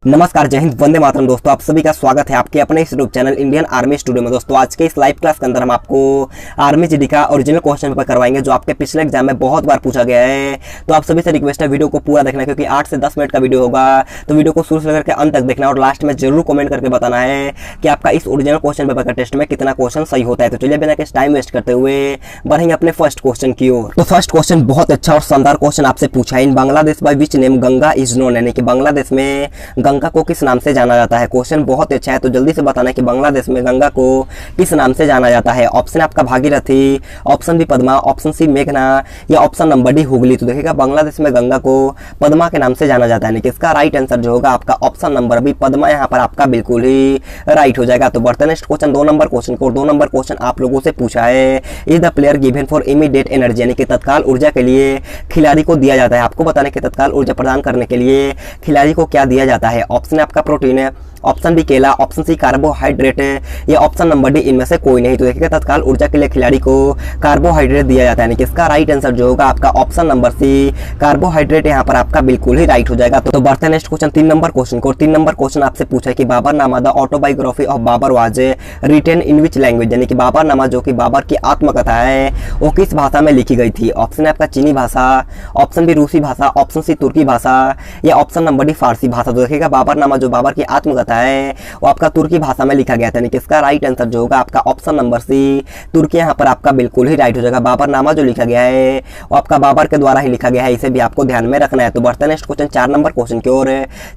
नमस्कार, जय हिंद, वंदे मातरम। दोस्तों आप सभी का स्वागत है आपके अपने इस YouTube channel Indian army studio में। दोस्तों आज के इस लाइव क्लास के अंदर हम आपको आर्मी जीडी का ओरिजिनल क्वेश्चन पेपर करवाएंगे जो आपके पिछले एग्जाम में बहुत बार पूछा गया है। तो आप सभी से रिक्वेस्ट है वीडियो को पूरा देखना, क्योंकि 8 से 10 मिनट का वीडियो होगा। तो वीडियो को शुरू से लेकर अंत तक देखना और लास्ट में जरूर कमेंट करके बताना है कि आपका इस ओरिजिनल क्वेश्चन पेपर का टेस्ट में कितना क्वेश्चन सही होता है। तो चलिए बिना किसी टाइम वेस्ट करते हुए बढ़ेंगे अपने फर्स्ट क्वेश्चन की ओर। तो फर्स्ट क्वेश्चन बहुत अच्छा और शानदार क्वेश्चन आपसे पूछा है। In Bangladesh by which name Ganga is known, यानी कि बांग्लादेश में गंगा को किस नाम से जाना जाता है। क्वेश्चन बहुत अच्छा है, तो जल्दी से बताना है कि बांग्लादेश में गंगा को किस नाम से जाना जाता है। ऑप्शन आपका Bhagirathi, option B Padma, option C मेघना या ऑप्शन नंबर डी हुगली। तो देखिएगा बांग्लादेश में गंगा को पद्मा के नाम से जाना जाता है, यानी कि इसका राइट आंसर जो होगा आपका ऑप्शन नंबर बी पद्मा यहाँ पर आपका बिल्कुल ही राइट हो जाएगा। तो बढ़ते नेक्स्ट क्वेश्चन 2 नंबर क्वेश्चन को। 2 नंबर क्वेश्चन आप लोगों से पूछा है, is the player given for immediate energy, यानी कि तत्काल ऊर्जा के लिए खिलाड़ी को दिया जाता है। आपको बताने कि तत्काल ऊर्जा प्रदान करने के लिए खिलाड़ी को क्या दिया जाता है। ऑप्शन आपका प्रोटीन है, ऑप्शन बी केला, ऑप्शन सी कार्बोहाइड्रेट है या ऑप्शन नंबर डी इनमें से कोई नहीं। तो देखिएगा तत्काल ऊर्जा के लिए खिलाड़ी को कार्बोहाइड्रेट दिया जाता है, यानी कि इसका राइट आंसर जो होगा आपका ऑप्शन नंबर सी कार्बोहाइड्रेट यहाँ पर आपका बिल्कुल ही राइट हो जाएगा। तो बढ़ते हैं नेक्स्ट क्वेश्चन 3 नंबर क्वेश्चन को। 3 नंबर क्वेश्चन आपसे पूछा है कि Baburnama the autobiography of Babur was written in which language, यानी कि बाबरनामा जो कि बाबर की आत्मकथा है वो किस भाषा में लिखी गई थी। ऑप्शन आपका चीनी भाषा, ऑप्शन बी रूसी भाषा, ऑप्शन सी तुर्की भाषा या ऑप्शन नंबर डी फारसी भाषा। तो देखिएगा बाबरनामा जो बाबर की आत्मकथा है वो आपका तुर्की भाषा में लिखा गया था, यानी कि इसका राइट आंसर जो होगा आपका ऑप्शन नंबर सी तुर्की यहाँ पर आपका बिल्कुल ही राइट हो जाएगा। बाबरनामा जो लिखा गया है वो आपका बाबर के द्वारा ही लिखा गया है, इसे भी आपको ध्यान में रखना है। तो बढ़ते हैं नेक्स्ट क्वेश्चन 4 नंबर क्वेश्चन की ओर।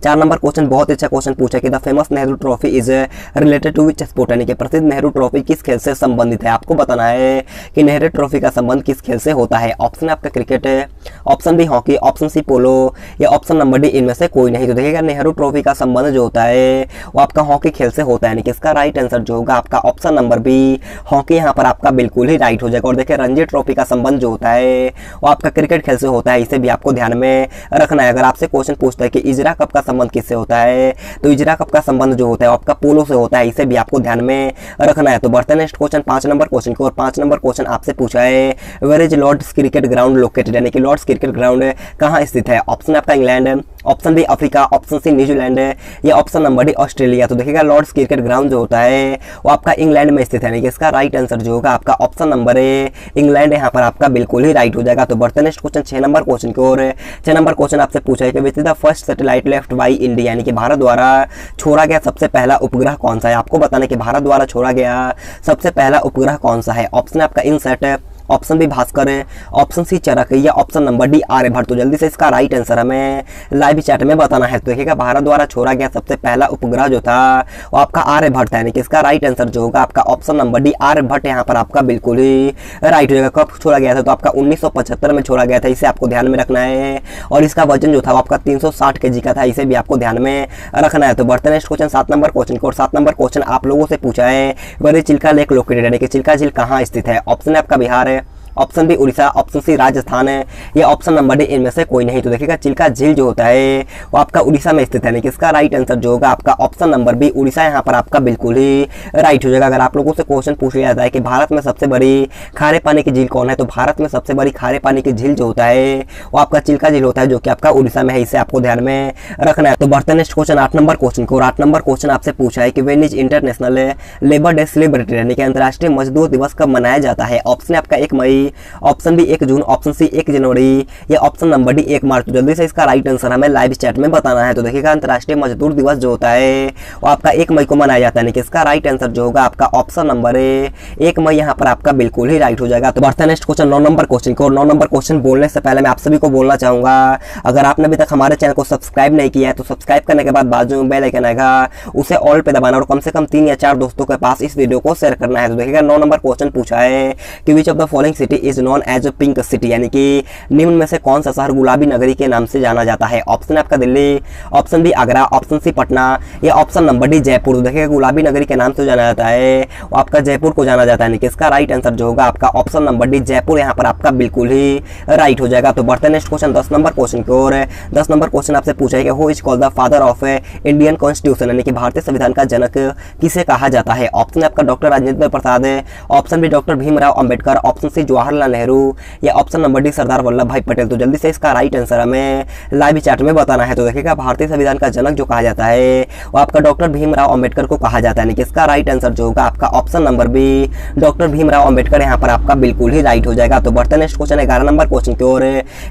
4 नंबर क्वेश्चन बहुत अच्छा क्वेश्चन पूछा कि the famous Nehru trophy is related to which sport, यानी कि प्रसिद्ध नेहरू ट्रॉफी किस खेल से संबंधित है। आपको बताना है कि नेहरू ट्रॉफी का संबंध किस खेल से होता है। ऑप्शन आपका क्रिकेट है, option B hockey, option C polo या ऑप्शन नंबर डी इनमें से कोई नहीं। तो देखिएगा नेहरू ट्रॉफी का संबंध जो होता है वो आपका हॉकी खेल से होता है, यानी कि इसका राइट आंसर जो होगा आपका ऑप्शन नंबर बी हॉकी यहाँ पर आपका बिल्कुल ही राइट हो जाएगा। और देखिए रणजी ट्रॉफी का संबंध जो होता है वो आपका क्रिकेट खेल से होता है, इसे भी आपको ध्यान में रखना है। अगर आपसे क्वेश्चन पूछता है कि इजरा कप का संबंध किससे होता है, तो इजरा कप का संबंध जो होता है आपका पोलो से होता है, इसे भी आपको ध्यान में रखना है। तो बढ़ते नेक्स्ट क्वेश्चन 5 नंबर क्वेश्चन को। और 5 नंबर क्वेश्चन आपसे पूछा है, where is Lord's cricket ground located, यानी कि लॉर्ड्स क्रिकेट ग्राउंड कहाँ स्थित है। ऑप्शन आपका इंग्लैंड है, option B Africa, option C New Zealand है या ऑप्शन नंबर डी ऑस्ट्रेलिया। तो देखिएगा लॉर्ड्स क्रिकेट ग्राउंड जो होता है वो आपका इंग्लैंड में स्थित है, यानी कि इसका राइट आंसर जो होगा आपका ऑप्शन नंबर ए इंग्लैंड यहाँ पर आपका बिल्कुल ही राइट हो जाएगा। तो बढ़ते नेक्स्ट क्वेश्चन 6 नंबर क्वेश्चन की ओर। 6 नंबर क्वेश्चन आपसे पूछा है कि which is the first satellite left by India, यानी कि भारत द्वारा छोड़ा गया सबसे पहला उपग्रह कौन सा है। आपको बताना कि भारत द्वारा छोड़ा गया सबसे पहला उपग्रह कौन सा है। ऑप्शन आपका इनसैट है, ऑप्शन बी भास्कर है, ऑप्शन सी चरक या ऑप्शन नंबर डी आर्यभट्ट। तो जल्दी से इसका राइट आंसर हमें लाइव चैट में बताना है। तो देखिएगा भारत द्वारा छोड़ा गया सबसे पहला उपग्रह जो था वो आपका आर्यभट्ट था, यानी कि इसका राइट आंसर जो होगा आपका ऑप्शन नंबर डी आर्यभट्ट यहाँ पर आपका बिल्कुल ही राइट हो जाएगा। कब छोड़ा गया था, तो आपका 1975 में छोड़ा गया था, इसे आपको ध्यान में रखना है। और इसका वजन जो था वो आपका 360 kg का था, इसे भी आपको ध्यान में रखना है। तो बढ़ते नेक्स्ट क्वेश्चन 7 नंबर क्वेश्चन को। 7 नंबर क्वेश्चन आप लोगों से पूछा है, where is Chilka lake located, यानी कि चिल्का झील कहाँ स्थित है। ऑप्शन आपका बिहार है, option B Orissa, option C Rajasthan है या ऑप्शन नंबर डी इनमें से कोई नहीं। तो देखिएगा चिल्का झील जो होता है वो आपका उड़ीसा में स्थित है, यानी कि इसका राइट आंसर जो होगा आपका ऑप्शन नंबर बी उड़ीसा यहाँ पर आपका बिल्कुल ही राइट हो जाएगा। अगर आप लोगों से क्वेश्चन पूछ लिया जाता है कि भारत में सबसे बड़ी खारे पानी की झील कौन है, तो भारत में सबसे बड़ी खारे पानी की झील जो होता है वो आपका चिल्का झील होता है, जो कि आपका उड़ीसा में है, इसे आपको ध्यान में रखना है। तो बढ़ते नेक्स्ट क्वेश्चन 8 नंबर क्वेश्चन को। 8 नंबर क्वेश्चन आपसे पूछा है कि when is international labour day celebrated, यानी कि अंतर्राष्ट्रीय मजदूर दिवस कब मनाया जाता है। ऑप्शन आपका 1 मई, ऑप्शन बी 1 जून, ऑप्शन सी 1 जनवरी या ऑप्शन नंबर डी 1 मार्च। तो जल्दी से इसका राइट आंसर हमें लाइव चैट में बताना है। तो देखिएगा अंतर्राष्ट्रीय मजदूर दिवस जो होता है वो आपका 1 मई को मनाया जाता है, यानी कि इसका राइट आंसर जो होगा आपका ऑप्शन नंबर ए 1 मई यहाँ पर आपका बिल्कुल ही राइट हो जाएगा। तो बढ़ते हैं नेक्स्ट क्वेश्चन 9 नंबर क्वेश्चन को। 9 नंबर क्वेश्चन बोलने से पहले मैं आप सभी को बोलना चाहूंगा, अगर आपने अभी तक हमारे चैनल को सब्सक्राइब नहीं किया है तो सब्सक्राइब करने के बाद बाजू में बेल आइकन आएगा, उसे ऑल पे दबाना और कम से कम 3 या 4 दोस्तों के पास इस वीडियो को शेयर करना है। तो देखिएगा 9 नंबर क्वेश्चन पूछा है कि which of the following city is known as a pink city, यानी कि निम्न में से कौन सा शहर गुलाबी नगरी के नाम से जाना जाता है। ऑप्शन आपका Delhi, option B Agra, option C Patna या ऑप्शन नंबर डी जयपुर। तो देखिएगा गुलाबी नगरी के नाम से जाना जाता है वो आपका जयपुर को जाना जाता है, यानी कि इसका राइट आंसर जो होगा आपका ऑप्शन नंबर डी जयपुर यहाँ पर आपका बिल्कुल ही राइट हो जाएगा। तो बढ़ते नेक्स्ट क्वेश्चन 10 नंबर क्वेश्चन की ओर। 10 नंबर क्वेश्चन आपसे पूछा है कि who is called the father of Indian constitution, यानी कि भारतीय संविधान का जनक किसे कहा जाता है। ऑप्शन आपका डॉक्टर राजेंद्र प्रसाद है, option B doctor Bhimrao Ambedkar, option C Jawaharlal Nehru या option number D Sardar Vallabh Bhai Patel. तो जल्दी से इसका राइट आंसर हमें लाइव चैट में बताना है। तो देखिएगा भारतीय संविधान का जनक जो कहा जाता है वो आपका डॉक्टर भीमराव अंबेडकर को कहा जाता है, यानी कि इसका राइट आंसर जो होगा आपका option number B doctor Bhimrao Ambedkar यहाँ पर आपका बिल्कुल ही राइट हो जाएगा। तो बढ़ते नेक्स्ट क्वेश्चन 11 नंबर क्वेश्चन की ओर।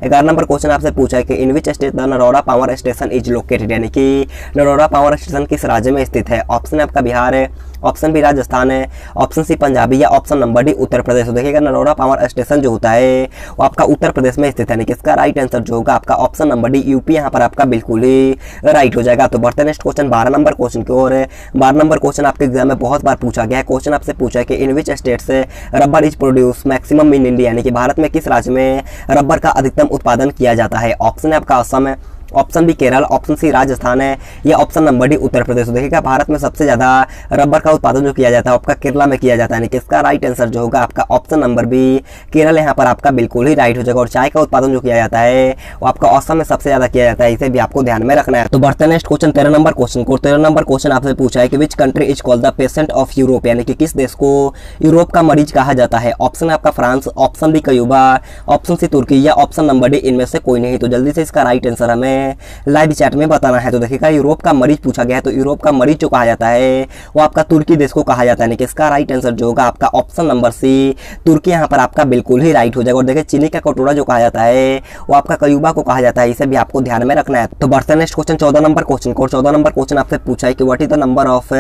11 नंबर क्वेश्चन आपसे पूछा है कि in which state the Naroda power station is located, यानी कि नरोड़ा पावर स्टेशन किस राज्य में स्थित है। ऑप्शन है आपका बिहार है, ऑप्शन बी राजस्थान है, ऑप्शन सी पंजाबी या option number D Uttar Pradesh. तो देखिएगा नरोड़ा पावर स्टेशन जो होता है वो आपका उत्तर प्रदेश में स्थित है, यानी कि इसका राइट आंसर जो होगा आपका ऑप्शन नंबर डी यूपी यहाँ पर आपका बिल्कुल ही राइट हो जाएगा। तो बढ़ते नेक्स्ट क्वेश्चन 12 नंबर क्वेश्चन की ओर। 12 नंबर क्वेश्चन आपके एग्जाम में बहुत बार पूछा गया है। क्वेश्चन आपसे पूछा है कि इन विच स्टेट से rubber is produce maximum in India, यानी कि भारत में किस राज्य में रबर का अधिकतम उत्पादन किया जाता है। ऑप्शन है आपका असम है, option B Kerala, option C Rajasthan है या option number D Uttar Pradesh. तो देखिएगा भारत में सबसे ज्यादा रबर का उत्पादन जो किया जाता है आपका केरला में किया जाता है, यानी कि इसका राइट आंसर जो होगा आपका ऑप्शन नंबर बी केरल यहाँ पर आपका बिल्कुल ही राइट हो जाएगा। और चाय का उत्पादन जो किया जाता है वो आपका असम में सबसे ज्यादा किया जाता है, इसे भी आपको ध्यान में रखना है। तो बढ़ते नेक्स्ट क्वेश्चन 13 नंबर क्वेश्चन को। 13 नंबर क्वेश्चन आपसे पूछा है कि which country is called the patient of Europe, यानी कि किस देश को यूरोप का मरीज कहा जाता है। ऑप्शन है आपका France, option B Cuba, option C तुर्की या ऑप्शन नंबर डी इनमें से कोई नहीं। तो जल्दी से इसका राइट आंसर हमें लाइव चैट में बताना है। तो देखिएगा यूरोप का मरीज पूछा गया है, तो यूरोप का मरीज जो कहा जाता है वो आपका तुर्की देश को कहा जाता है, यानी कि इसका राइट आंसर जो होगा आपका ऑप्शन नंबर सी तुर्की यहाँ पर आपका बिल्कुल ही राइट हो जाएगा। और देखिए चीनी का कटोरा जो कहा जाता है वो आपका क्यूबा को कहा जाता है, इसे भी आपको ध्यान में रखना है। तो बढ़ते नेक्स्ट क्वेश्चन 14 नंबर क्वेश्चन को। 14 नंबर क्वेश्चन आपसे पूछा है कि what is the number of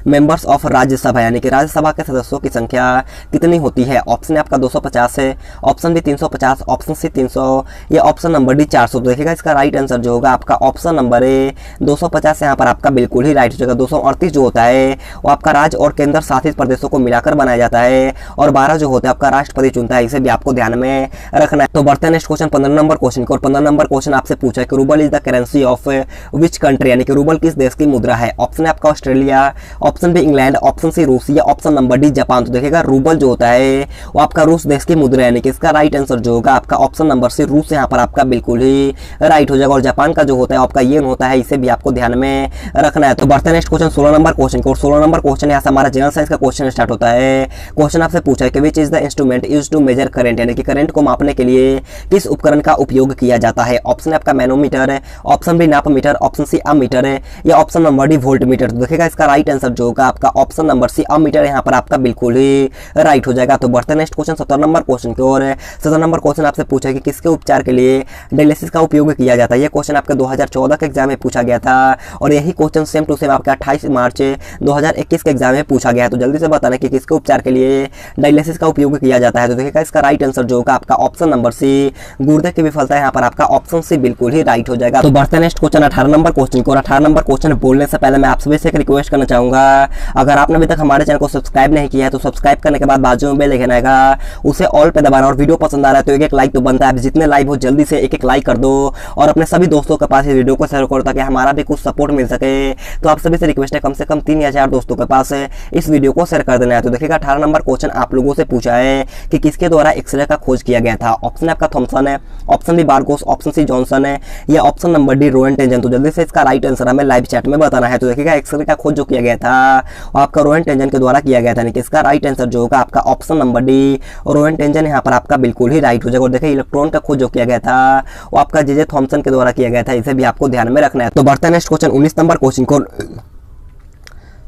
members of Rajya Sabha, यानी कि राज्यसभा के सदस्यों की संख्या कितनी होती है। ऑप्शन है आपका 250 है, ऑप्शन बी 350, ऑप्शन सी 300 या ऑप्शन नंबर डी 400। तो देखिएगा इसका राइट आंसर जो होगा आपका ऑप्शन नंबर ए 250 यहाँ पर आपका बिल्कुल ही राइट हो जाएगा। 238 जो होता है वो आपका राज्य और केंद्र शासित प्रदेशों को मिलाकर बनाया जाता है और 12 जो होता है आपका राष्ट्रपति चुनता है, इसे भी आपको ध्यान में रखना है। तो बढ़ते हैं नेक्स्ट क्वेश्चन 15 नंबर क्वेश्चन को। और 15 नंबर क्वेश्चन आपसे पूछा है कि rouble is the currency of which country, यानी कि रूबल किस देश की मुद्रा है। ऑप्शन है आपका Australia, option B England, option C रूस या ऑप्शन नंबर डी जापान। तो देखिएगा रूबल जो होता है वो आपका रूस देश की मुद्रा है, यानी कि इसका राइट आंसर जो होगा आपका ऑप्शन नंबर सी रूस यहाँ पर आपका बिल्कुल ही राइट हो जाएगा। और जापान का जो होता है आपका येन होता है, इसे भी आपको ध्यान में रखना है। तो बढ़ते हैं नेक्स्ट क्वेश्चन 16 नंबर क्वेश्चन को। 16 नंबर क्वेश्चन यहाँ से हमारा जनरल साइंस का क्वेश्चन स्टार्ट होता है। क्वेश्चन आपसे पूछा है कि which is the instrument used to measure current, यानी कि करंट को मापने के लिए किस उपकरण का उपयोग किया जाता है। ऑप्शन है आपका मैनोमीटर है, ऑप्शन बी नापमीटर, ऑप्शन सी अमीटर है या ऑप्शन नंबर डी वोल्टमीटर। तो देखिएगा इसका राइट आंसर जो होगा आपका ऑप्शन नंबर सी अमीटर यहाँ पर आपका बिल्कुल ही राइट हो जाएगा। तो बढ़ते हैं नेक्स्ट क्वेश्चन 17 नंबर क्वेश्चन की ओर। 17 नंबर क्वेश्चन आपसे पूछा है कि किसके उपचार के लिए डायलिसिस का उपयोग किया जाता है। यह क्वेश्चन आपके 2014 के एग्जाम में पूछा गया था और यही क्वेश्चन सेम टू सेम आपका 28 मार्च 2021 के एग्जाम में पूछा गया है। तो जल्दी से बताना कि किसके उपचार के लिए डायलिसिस का उपयोग किया जाता है। तो देखिएगा इसका राइट आंसर जो होगा आपका ऑप्शन नंबर सी गुर्दे की विफलता यहाँ पर आपका ऑप्शन सी बिल्कुल ही राइट हो जाएगा। तो बढ़ते हैं नेक्स्ट क्वेश्चन 18 नंबर क्वेश्चन को। 18 नंबर क्वेश्चन बोलने से पहले मैं आप सभी से एक रिक्वेस्ट करना चाहूंगा, अगर आपने अभी तक हमारे चैनल को सब्सक्राइब नहीं किया है तो सब्सक्राइब करने के बाद बाजू में बेल आइकन आएगा, उसे ऑल पे दबाना और वीडियो पसंद आ रहा है तो एक लाइक तो बनता है। जितने लाइक हो जल्दी से एक लाइक कर दो और अपने सभी दोस्तों के पास इस वीडियो को शेयर करो ताकि हमारा भी कुछ सपोर्ट मिल सके। तो आप सभी से रिक्वेस्ट है कम से कम 3 या 4 दोस्तों के पास इस वीडियो को शेयर कर देना है। तो देखिएगा 18 नंबर क्वेश्चन आप लोगों से पूछा है कि किसके द्वारा एक्सरे का खोज किया गया था। ऑप्शन आपका थॉमसन है, ऑप्शन बी बारगोस, ऑप्शन सी जॉनसन है या ऑप्शन नंबर डी रोएंटेंजन। तो जल्दी से इसका राइट आंसर हमें लाइव चैट में बताना है। तो देखिएगा एक्सरे का खोज जो किया गया था वो आपका रोएंटेंजन के द्वारा किया गया था, यानी कि इसका राइट आंसर जो होगा आपका ऑप्शन नंबर डी रोएंटेंजन यहाँ पर आपका बिल्कुल ही राइट हो जाएगा। और देखिए इलेक्ट्रॉन का खोज जो किया गया था वो आपका जे थॉमसन के द्वारा किया गया था, इसे भी आपको ध्यान में रखना है। तो बढ़ते हैं नेक्स्ट क्वेश्चन 19 नंबर क्वेश्चन को।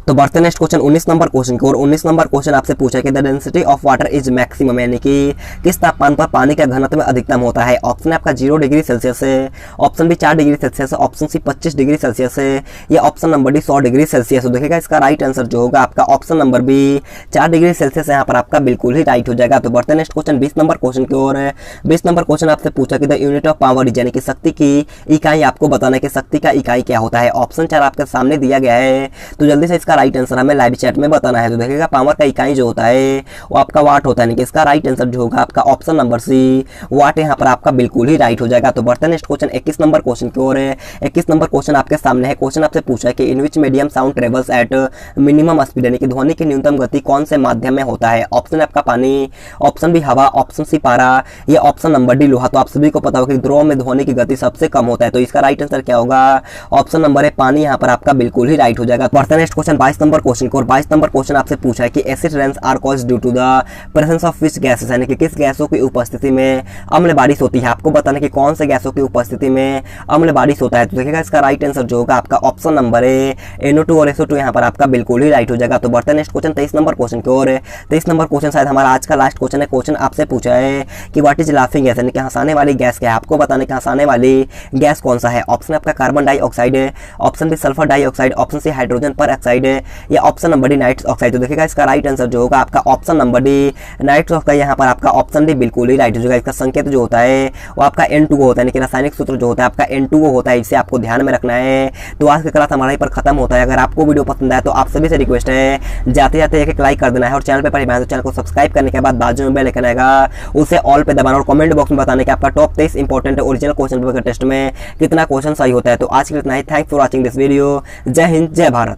तो बढ़ते नेक्स्ट क्वेश्चन 19 नंबर क्वेश्चन की ओर। 19 नंबर क्वेश्चन आपसे पूछा है कि the density of water is maximum, यानी कि किस तापमान पर पानी का घनत्व अधिकतम होता है। ऑप्शन है आपका 0 डिग्री सेल्सियस है, ऑप्शन बी 4 डिग्री सेल्सियस है, ऑप्शन सी 25 डिग्री सेल्सियस है या option number D 100 degree Celsius. तो देखिएगा इसका राइट आंसर जो होगा आपका option number B 4 degree Celsius यहाँ पर आपका बिल्कुल ही राइट हो जाएगा। तो बढ़ते नेक्स्ट क्वेश्चन 20 नंबर क्वेश्चन की ओर। 20 नंबर क्वेश्चन आपसे पूछा कि द यूनिट ऑफ पावर यानी कि शक्ति की इकाई आपको बताना है कि शक्ति का इकाई क्या होता है। ऑप्शन 4 आपके सामने दिया गया है, तो जल्दी से इसका राइट आंसर हमें चैट में बताना है। तो देखिएगा पावर का इकाई जो होता है वो आपका वाट होता है, यानी कि इसका राइट आंसर जो होगा आपका ऑप्शन नंबर सी वाट यहाँ पर आपका बिल्कुल ही राइट हो जाएगा। तो बढ़ते हैं नेक्स्ट क्वेश्चन 21 नंबर क्वेश्चन की ओर। 21 नंबर क्वेश्चन आपके सामने है। क्वेश्चन आपसे पूछा है कि in which medium sound travels at minimum speed, यानी कि ध्वनि की न्यूनतम गति कौन से माध्यम में होता है। ऑप्शन आपका पानी, ऑप्शन बी हवा, ऑप्शन सी पारा या ऑप्शन नंबर डी लोहा। तो आप सभी को पता होगा कि द्रव में ध्वनि की गति सबसे कम होता है, तो इसका राइट आंसर क्या होगा, ऑप्शन नंबर है पानी यहाँ पर आपका बिल्कुल ही राइट हो जाएगा। बढ़ते हैं नेक्स्ट क्वेश्चन 22 नंबर क्वेश्चन को। और 22 नंबर क्वेश्चन आपसे पूछा है कि acid rains are caused due to the presence of which gases, यानी कि किस गैसों की उपस्थिति में अम्ल बारिश होती है। आपको बताना कि कौन से गैसों की उपस्थिति में अम्ल बारिश होता है। तो देखिएगा इसका राइट आंसर जो होगा आपका ऑप्शन नंबर ए NO2 और SO2 यहाँ पर आपका बिल्कुल ही राइट हो जाएगा। तो बढ़ते हैं नेक्स्ट क्वेश्चन 23 नंबर क्वेश्चन की ओर। 23 नंबर क्वेश्चन शायद हमारा आज का लास्ट क्वेश्चन है। क्वेश्चन आपसे पूछा है कि व्हाट इज लाफिंग गैस, यानी कि हंसाने वाली गैस क्या है। आपको बताने कि हंसाने वाली गैस कौन सा है। ऑप्शन आपका कार्बन डाइऑक्साइड है, option B sulphur dioxide, option C hydrogen peroxide है, या option number D nitrous oxide. तो देखिएगा इसका राइट आंसर जो होगा आपका option number D nitrous oxide. यहाँ पर आपका ऑप्शन डी बिल्कुल ही राइट हो जाएगा। इसका संकेत जो होता है वो आपका N2O होता है, यानी कि रासायनिक सूत्र जो होता है आपका N2O होता है। इसे आपको ध्यान में रखना है। तो आज का क्लास हमारा यहीं पर खत्म होता है। अगर आपको वीडियो पसंद आया तो आप सभी से रिक्वेस्ट है जाते जाते एक लाइक कर देना है, और चैनल पे पहले तो चैनल को सब्सक्राइब करने के बाद बाजू में बेल आइकन आएगा उसे ऑल पे दबाना, और कमेंट बॉक्स में बताने कि आपका top 23 important original question paper test में कितना क्वेश्चन सही होता है। तो आज के लिए इतना ही। Thanks for watching this video. जय हिंद, जय भारत।